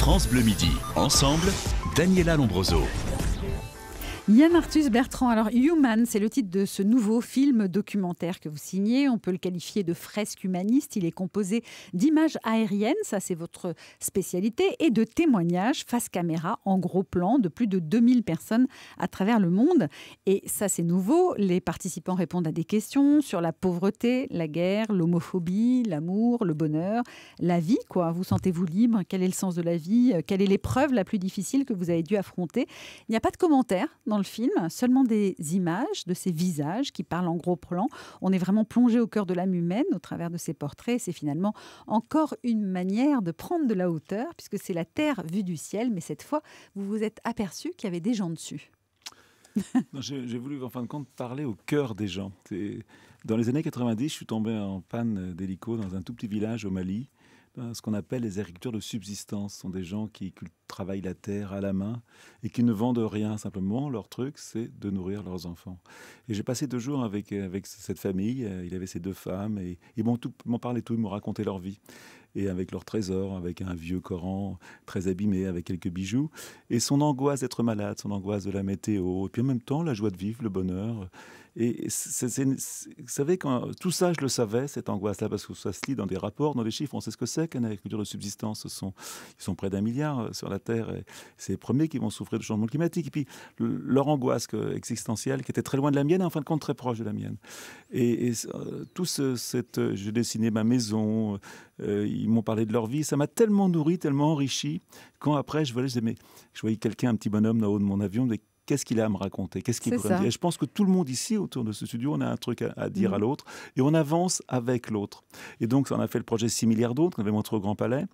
France Bleu Midi. Ensemble, Daniela Lombroso. Yann Arthus Bertrand, alors Human, c'est le titre de ce nouveau film documentaire que vous signez. On peut le qualifier de fresque humaniste. Il est composé d'images aériennes, ça c'est votre spécialité, et de témoignages face caméra en gros plan de plus de 2000 personnes à travers le monde. Et ça c'est nouveau, les participants répondent à des questions sur la pauvreté, la guerre, l'homophobie, l'amour, le bonheur, la vie, quoi. Vous sentez-vous libre? Quel est le sens de la vie? Quelle est l'épreuve la plus difficile que vous avez dû affronter? Il n'y a pas de commentaires dans le film, seulement des images de ces visages qui parlent en gros plan. On est vraiment plongé au cœur de l'âme humaine au travers de ces portraits. C'est finalement encore une manière de prendre de la hauteur, puisque c'est la Terre vue du ciel, mais cette fois, vous vous êtes aperçu qu'il y avait des gens dessus. J'ai voulu, en fin de compte, parler au cœur des gens. Dans les années 90, je suis tombé en panne d'hélico dans un tout petit village au Mali, dans ce qu'on appelle les agriculteurs de subsistance. Ce sont des gens qui travaillent la terre à la main et qui ne vendent rien. Simplement, leur truc, c'est de nourrir leurs enfants. Et j'ai passé 2 jours avec cette famille. Il avait ses 2 femmes et ils m'ont parlé tout, ils m'ont raconté leur vie. Et avec leurs trésors, avec un vieux Coran très abîmé, avec quelques bijoux. Et son angoisse d'être malade, son angoisse de la météo. Et puis en même temps, la joie de vivre, le bonheur. Et vous savez, tout ça, je le savais, cette angoisse-là, parce que ça se lit dans des rapports, dans les chiffres. On sait ce que c'est qu'une agriculture de subsistance. Ils sont près d'1 milliard sur la Terre. Et c'est les premiers qui vont souffrir du changement climatique. Et puis, leur angoisse existentielle, qui était très loin de la mienne, et en fin de compte, très proche de la mienne. Je dessinais ma maison, ils m'ont parlé de leur vie. Ça m'a tellement nourri, tellement enrichi. Quand après, je voyais quelqu'un, un petit bonhomme, là-haut de mon avion, qu'est-ce qu'il a à me raconter? Qu'est-ce qu'il pourrait me dire? Et je pense que tout le monde ici, autour de ce studio, on a un truc à dire à l'autre. Et on avance avec l'autre. Et donc, on a fait le projet 6 milliards d'autres, qu'on avait montré au Grand Palais.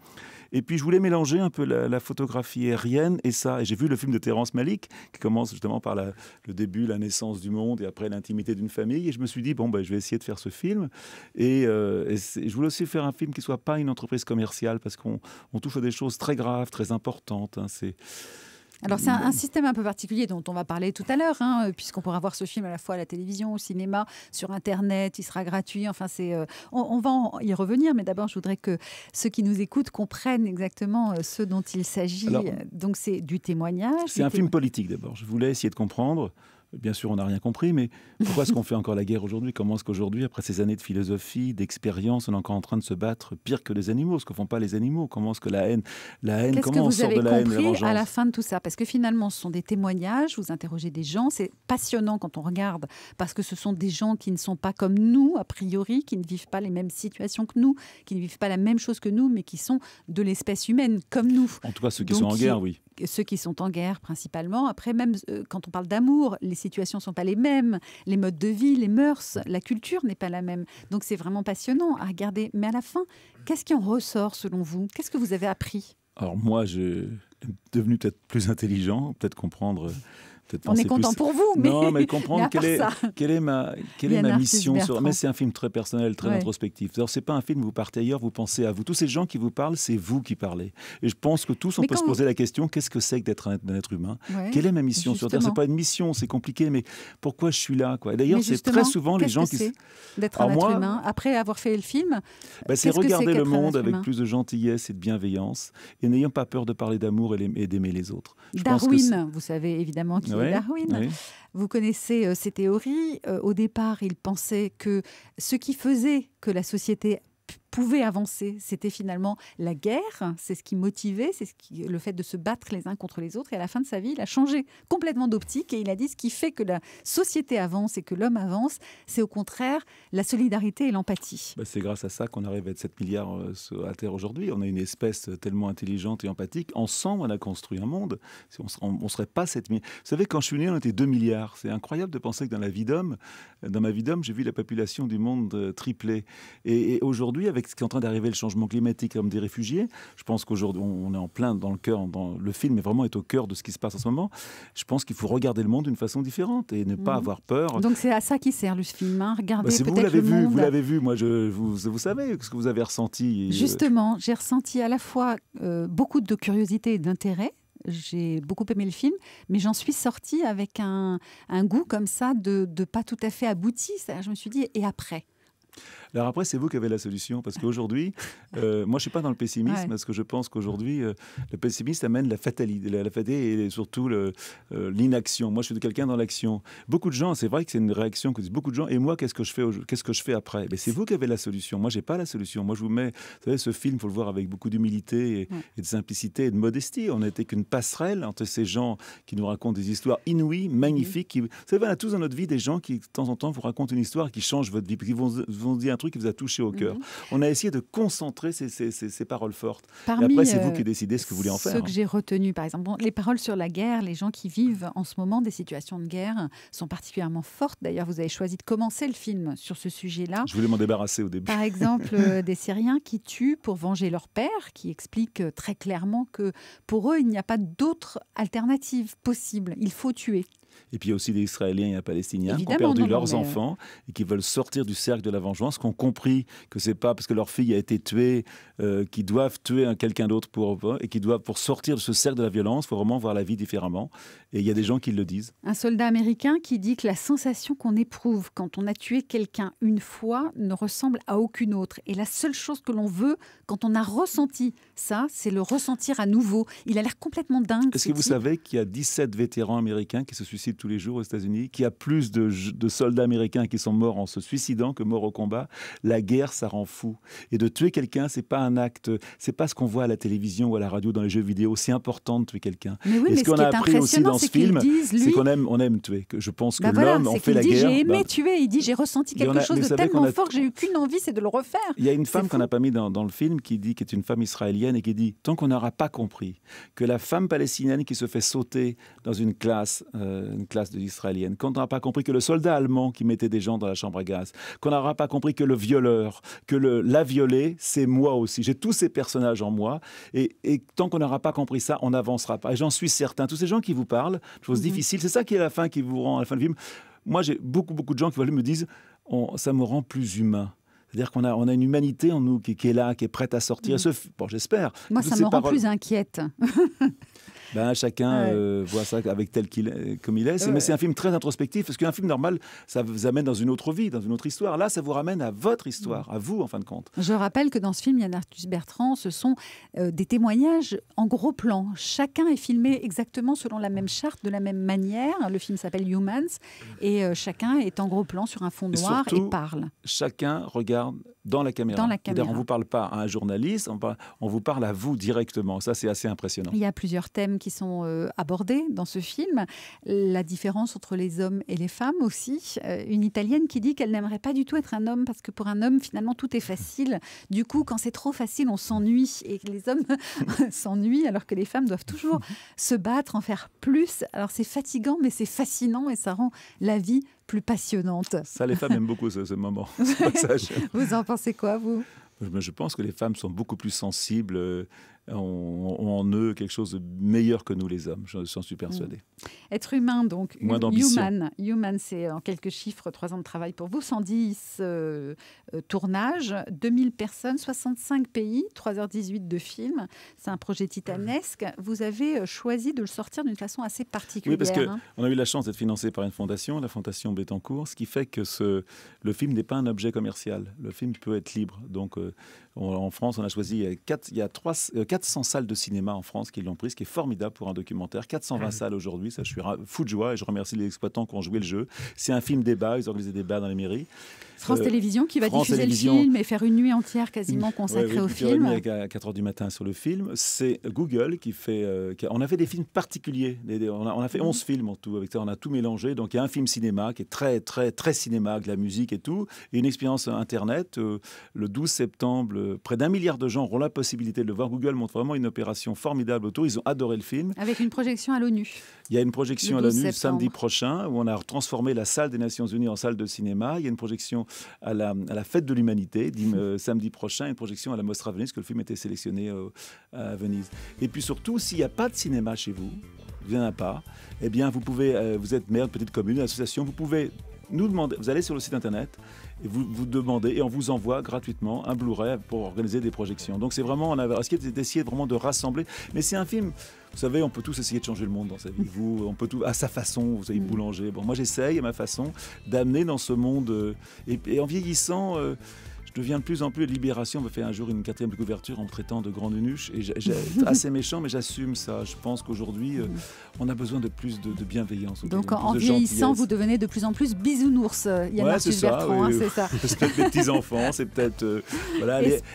Et puis, je voulais mélanger un peu la photographie aérienne et ça. Et j'ai vu le film de Terrence Malick, qui commence justement par le début, la naissance du monde, et après l'intimité d'une famille. Et je me suis dit, je vais essayer de faire ce film. Et je voulais aussi faire un film qui ne soit pas une entreprise commerciale, parce qu'on touche à des choses très graves, très importantes. Alors c'est un système un peu particulier dont on va parler tout à l'heure, puisqu'on pourra voir ce film à la fois à la télévision, au cinéma, sur Internet, il sera gratuit. Enfin, on va y revenir, mais d'abord je voudrais que ceux qui nous écoutent comprennent exactement ce dont il s'agit. Alors, donc c'est du témoignage. C'est un film politique d'abord. Je voulais essayer de comprendre. Bien sûr, on n'a rien compris, mais pourquoi est-ce qu'on fait encore la guerre aujourd'hui? Comment est-ce qu'aujourd'hui, après ces années de philosophie, d'expérience, on est encore en train de se battre pire que les animaux? Ce que font pas les animaux? Comment est-ce que la haine, comment on sort de la haine, de la vengeance? Qu'est-ce que vous avez compris à la fin de tout ça? Parce que finalement, ce sont des témoignages, vous interrogez des gens, c'est passionnant quand on regarde, parce que ce sont des gens qui ne sont pas comme nous, a priori, qui ne vivent pas les mêmes situations que nous, qui ne vivent pas la même chose que nous, mais qui sont de l'espèce humaine, comme nous. En tout cas, ceux qui sont en guerre, oui. Ceux qui sont en guerre principalement. Après, même quand on parle d'amour, les situations ne sont pas les mêmes. Les modes de vie, les mœurs, la culture n'est pas la même. Donc c'est vraiment passionnant à regarder. Mais à la fin, qu'est-ce qui en ressort selon vous? Qu'est-ce que vous avez appris? Alors moi, je suis devenu peut-être plus intelligent, peut-être comprendre... On est content pour vous, mais non, mais comprendre quelle est ma mission. Mais c'est un film très personnel, très introspectif. Alors, c'est pas un film où vous partez ailleurs, vous pensez à vous. Tous ces gens qui vous parlent, c'est vous qui parlez. Et je pense que tous, on peut se poser la question, qu'est-ce que c'est que d'être un être humain? Quelle est ma mission sur Terre? C'est pas une mission, c'est compliqué, mais pourquoi je suis là, quoi? Et d'ailleurs, c'est très souvent les gens qui... d'être un être humain, après avoir fait le film, c'est regarder le monde avec plus de gentillesse et de bienveillance, et n'ayant pas peur de parler d'amour et d'aimer les autres. Darwin, vous savez évidemment qui Darwin. Oui. Vous connaissez ses théories. Au départ, il pensait que ce qui faisait que la société pouvait avancer, c'était finalement la guerre, c'est ce qui motivait, le fait de se battre les uns contre les autres. Et à la fin de sa vie, il a changé complètement d'optique et il a dit ce qui fait que la société avance et que l'homme avance, c'est au contraire la solidarité et l'empathie. C'est grâce à ça qu'on arrive à être 7 milliards à Terre aujourd'hui. On a une espèce tellement intelligente et empathique. Ensemble, on a construit un monde. On ne serait pas 7 milliards. Vous savez, quand je suis né, on était 2 milliards. C'est incroyable de penser que dans ma vie d'homme, j'ai vu la population du monde tripler. Et aujourd'hui, avec ce qui est en train d'arriver, le changement climatique comme des réfugiés, je pense qu'aujourd'hui, on est en plein dans le cœur, le film est vraiment au cœur de ce qui se passe en ce moment. Je pense qu'il faut regarder le monde d'une façon différente et ne pas avoir peur. Donc c'est à ça qui sert le film, Regardez peut-être vous l'avez vu, moi vous savez ce que vous avez ressenti. Justement, j'ai ressenti à la fois beaucoup de curiosité et d'intérêt. J'ai beaucoup aimé le film, mais j'en suis sortie avec un goût comme ça de pas tout à fait abouti. Je me suis dit, et après ? Alors après, c'est vous qui avez la solution, parce qu'aujourd'hui, moi je ne suis pas dans le pessimisme, parce que je pense qu'aujourd'hui, le pessimisme amène la fatalité, et surtout l'inaction. Moi je suis quelqu'un dans l'action. Beaucoup de gens, c'est vrai que c'est une réaction que disent beaucoup de gens, et moi qu'est-ce que je fais après? Mais c'est vous qui avez la solution, moi je n'ai pas la solution. Moi je vous mets, vous savez, ce film, il faut le voir avec beaucoup d'humilité et de simplicité et de modestie. On n'était qu'une passerelle entre ces gens qui nous racontent des histoires inouïes, magnifiques. Vous savez, on a tous dans notre vie des gens qui, de temps en temps, vous racontent une histoire qui change votre vie, qui vont dire un truc qui vous a touché au cœur. On a essayé de concentrer ces paroles fortes. Et après, c'est vous qui décidez ce que vous voulez en faire. Ce que j'ai retenu, par exemple, les paroles sur la guerre, les gens qui vivent en ce moment des situations de guerre sont particulièrement fortes. D'ailleurs, vous avez choisi de commencer le film sur ce sujet-là. Je voulais m'en débarrasser au début. Par exemple, des Syriens qui tuent pour venger leur père, qui expliquent très clairement que pour eux, il n'y a pas d'autre alternative possible. Il faut tuer. Et puis il y a aussi des Israéliens et des Palestiniens qui ont perdu leurs enfants et qui veulent sortir du cercle de la vengeance, qui ont compris que c'est pas parce que leur fille a été tuée qu'ils doivent tuer quelqu'un d'autre et qui doivent, pour sortir de ce cercle de la violence, il faut vraiment voir la vie différemment. Et il y a des gens qui le disent. Un soldat américain qui dit que la sensation qu'on éprouve quand on a tué quelqu'un une fois ne ressemble à aucune autre. Et la seule chose que l'on veut, quand on a ressenti ça, c'est le ressentir à nouveau. Il a l'air complètement dingue. Est-ce que vous savez qu'il y a 17 vétérans américains qui se suicident tous les jours aux États-Unis, qu'il y a plus de soldats américains qui sont morts en se suicidant que morts au combat? La guerre, ça rend fou. Et de tuer quelqu'un, c'est pas un acte, c'est pas ce qu'on voit à la télévision ou à la radio, dans les jeux vidéo. C'est important de tuer quelqu'un. Mais oui, et ce qu'on a appris aussi dans ce film, c'est qu'on aime tuer. Que je pense que l'homme, on fait la guerre. J'ai aimé tuer. Il dit j'ai ressenti quelque chose de tellement fort que j'ai eu qu'une envie, c'est de le refaire. Il y a une femme qu'on n'a pas mis dans le film qui est une femme israélienne et qui dit tant qu'on n'aura pas compris que la femme palestinienne qui se fait sauter dans une classe de l'israélienne, quand on n'aura pas compris que le soldat allemand qui mettait des gens dans la chambre à gaz, qu'on n'aura pas compris que le violeur, que la violée, c'est moi aussi. J'ai tous ces personnages en moi et tant qu'on n'aura pas compris ça, on n'avancera pas. Et j'en suis certain. Tous ces gens qui vous parlent, chose difficile, c'est ça qui est à la fin, qui vous rend à la fin du film. Moi, j'ai beaucoup de gens qui me disent ça me rend plus humain. C'est-à-dire qu'on a une humanité en nous qui est là, qui est prête à sortir. Bon, j'espère. Moi, ça me rend plus inquiète. Chacun voit ça avec comme il est. Mais c'est un film très introspectif, parce qu'un film normal, ça vous amène dans une autre vie, dans une autre histoire. Là, ça vous ramène à votre histoire, à vous, en fin de compte. Je rappelle que dans ce film, Yann Arthus Bertrand, ce sont des témoignages en gros plan. Chacun est filmé exactement selon la même charte, de la même manière. Le film s'appelle Humans, et chacun est en gros plan sur un fond noir et parle. Chacun regarde dans la caméra. On ne vous parle pas à un journaliste, on vous parle à vous directement. Ça, c'est assez impressionnant. Il y a plusieurs thèmes qui sont abordés dans ce film. La différence entre les hommes et les femmes aussi. Une Italienne qui dit qu'elle n'aimerait pas du tout être un homme parce que pour un homme, finalement, tout est facile. Du coup, quand c'est trop facile, on s'ennuie. Et les hommes s'ennuient alors que les femmes doivent toujours se battre, en faire plus. Alors c'est fatigant, mais c'est fascinant et ça rend la vie plus passionnante. Ça, les femmes aiment beaucoup ce moment, ce passage. Vous en pensez quoi, vous ? Je pense que les femmes sont beaucoup plus sensibles, ont en eux quelque chose de meilleur que nous les hommes, j'en suis persuadé. Être humain, donc. Moins d'ambition. Human, c'est en quelques chiffres, 3 ans de travail pour vous, 110 tournages, 2000 personnes, 65 pays, 3h18 de film. C'est un projet titanesque. Vous avez choisi de le sortir d'une façon assez particulière. Oui, parce qu'on a eu la chance d'être financé par une fondation, la Fondation Bettencourt, ce qui fait que le film n'est pas un objet commercial. Le film peut être libre. Donc, en France, on a choisi, il y a 400 salles de cinéma en France qui l'ont pris, ce qui est formidable pour un documentaire. 420 salles aujourd'hui, ça, je suis fou de joie et je remercie les exploitants qui ont joué le jeu. C'est un film débat, ils organisent des débats dans les mairies. France Télévisions qui va diffuser le film et faire une nuit entière quasiment consacrée au film. À 4h du matin sur le film. C'est Google qui fait... on a fait des films particuliers. On a fait 11 films en tout. Avec ça, on a tout mélangé. Donc, il y a un film cinéma qui est très, très, très cinéma, avec la musique et tout. Et une expérience Internet. Le 12 septembre, près d'1 milliard de gens auront la possibilité de le voir. Google montre vraiment une opération formidable autour. Ils ont adoré le film. Avec une projection à l'ONU. Il y a une projection à l'ONU samedi prochain où on a transformé la salle des Nations Unies en salle de cinéma. Il y a une projection à la fête de l'humanité, samedi prochain, une projection à la Mostra Venise, que le film était sélectionné à Venise. Et puis surtout, s'il n'y a pas de cinéma chez vous, il n'y en a pas, eh bien vous pouvez, vous êtes maire de petite commune, association, vous pouvez nous demander, vous allez sur le site internet et vous demandez et on vous envoie gratuitement un Blu-ray pour organiser des projections. Donc c'est vraiment, on a essayé vraiment de rassembler, mais c'est un film. Vous savez, on peut tous essayer de changer le monde dans sa vie. On peut tout à sa façon. Vous savez, boulanger. Bon, moi, j'essaye à ma façon d'amener dans ce monde. Et en vieillissant, Je deviens de plus en plus. Libération me fait un jour une 4e couverture en me traitant de grande nunuche. Et j'ai assez méchant, mais j'assume ça. Je pense qu'aujourd'hui, on a besoin de plus de bienveillance. Donc en vieillissant, vous devenez de plus en plus bisounours, Yann Arthus Bertrand, oui. C'est ça. C'est peut-être les petits-enfants, c'est peut-être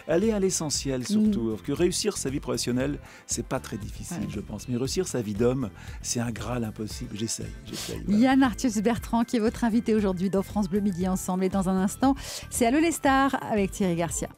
aller à l'essentiel surtout. Que réussir sa vie professionnelle, c'est pas très difficile, je pense. Mais réussir sa vie d'homme, c'est un Graal impossible. J'essaye. Voilà. Yann Arthus Bertrand, qui est votre invité aujourd'hui dans France Bleu Midi Ensemble. Et dans un instant, c'est Allô les stars avec Thierry Garcia.